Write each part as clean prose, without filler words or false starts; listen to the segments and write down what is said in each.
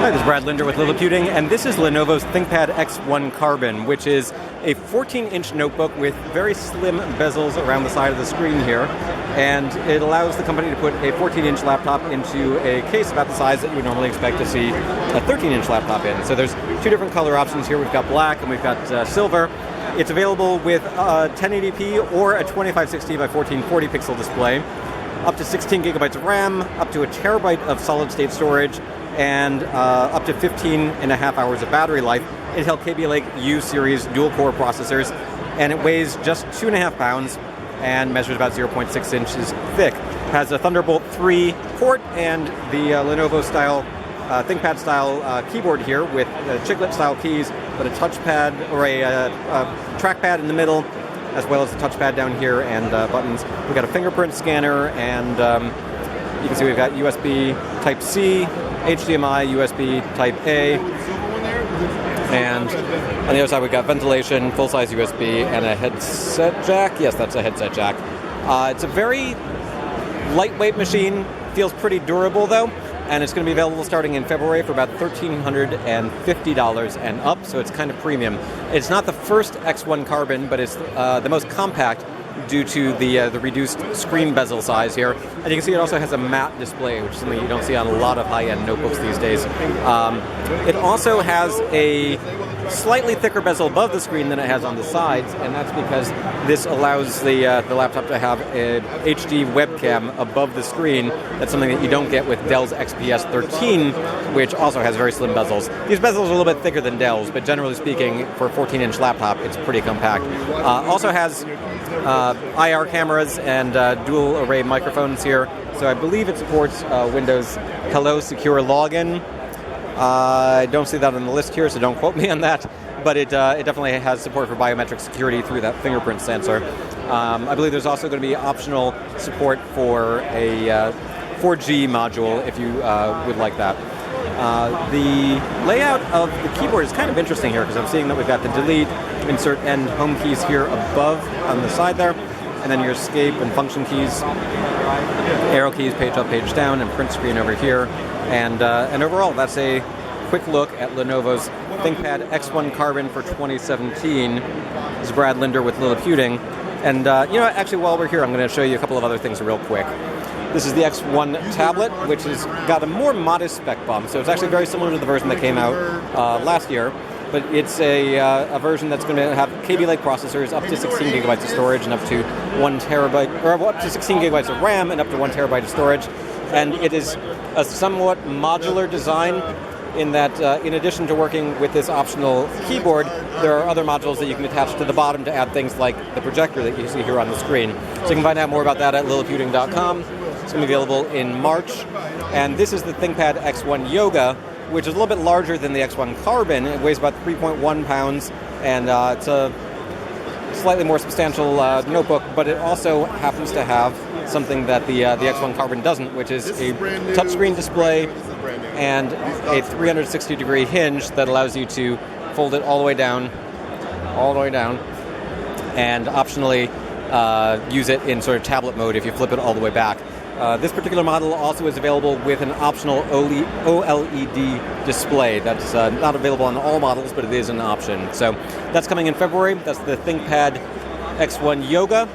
Hi, this is Brad Linder with Liliputing, and this is Lenovo's ThinkPad X1 Carbon, which is a 14-inch notebook with very slim bezels around the side of the screen here, and it allows the company to put a 14-inch laptop into a case about the size that you would normally expect to see a 13-inch laptop in. So there's two different color options here. We've got black and we've got silver. It's available with 1080p or a 2560 by 1440 pixel display, up to 16 gigabytes of RAM, up to a terabyte of solid-state storage, and up to 15.5 hours of battery life. Intel Kaby Lake U series dual-core processors, and it weighs just 2.5 pounds and measures about 0.6 inches thick. Has a Thunderbolt 3 port and the Lenovo-style, ThinkPad-style keyboard here with chiclet-style keys, but a touchpad or a trackpad in the middle, as well as a touchpad down here and buttons. We've got a fingerprint scanner, and you can see we've got USB Type-C, HDMI, USB Type-A, and on the other side we've got ventilation, full-size USB, and a headset jack. Yes, that's a headset jack. It's a very lightweight machine, feels pretty durable though, and it's going to be available starting in February for about $1,350 and up, so it's kind of premium. It's not the first X1 Carbon, but it's the most compact due to the reduced screen bezel size here. And you can see it also has a matte display, which is something you don't see on a lot of high-end notebooks these days. It also has a slightly thicker bezel above the screen than it has on the sides, and that's because this allows the laptop to have an HD webcam above the screen. That's something that you don't get with Dell's XPS 13, which also has very slim bezels. These bezels are a little bit thicker than Dell's, but generally speaking, for a 14-inch laptop, it's pretty compact. Also has IR cameras and dual array microphones here, so I believe it supports Windows Hello Secure Login. I don't see that on the list here, so don't quote me on that, but it definitely has support for biometric security through that fingerprint sensor. I believe there's also going to be optional support for a 4G module if you would like that. The layout of the keyboard is kind of interesting here, because I'm seeing that we've got the delete, insert, and home keys here above on the side there, and then your escape and function keys, arrow keys, page up, page down, and print screen over here. And overall, that's a quick look at Lenovo's ThinkPad X1 Carbon for 2017. This is Brad Linder with Liliputing. And actually, while we're here, I'm going to show you a couple of other things real quick. This is the X1 tablet, which has got a more modest spec bump. So it's actually very similar to the version that came out last year. But it's a version that's going to have Kaby Lake processors, up to 16 gigabytes of storage, and up to 1 terabyte, or up to 16 gigabytes of RAM, and up to 1 terabyte of storage. And it is a somewhat modular design in that, in addition to working with this optional keyboard, there are other modules that you can attach to the bottom to add things like the projector that you see here on the screen. So you can find out more about that at Liliputing.com. It's going to be available in March. And this is the ThinkPad X1 Yoga, which is a little bit larger than the X1 Carbon. It weighs about 3.1 pounds, and it's a slightly more substantial notebook, but it also happens to have something that the X1 Carbon doesn't, which is a touchscreen display and a 360-degree hinge that allows you to fold it all the way down, and optionally use it in sort of tablet mode if you flip it all the way back. This particular model also is available with an optional OLED display. That's not available on all models, but it is an option. So that's coming in February. That's the ThinkPad X1 Yoga,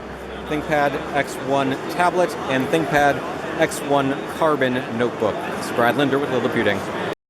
ThinkPad X1 tablet, and ThinkPad X1 Carbon notebook. This is Brad Linder with Liliputing.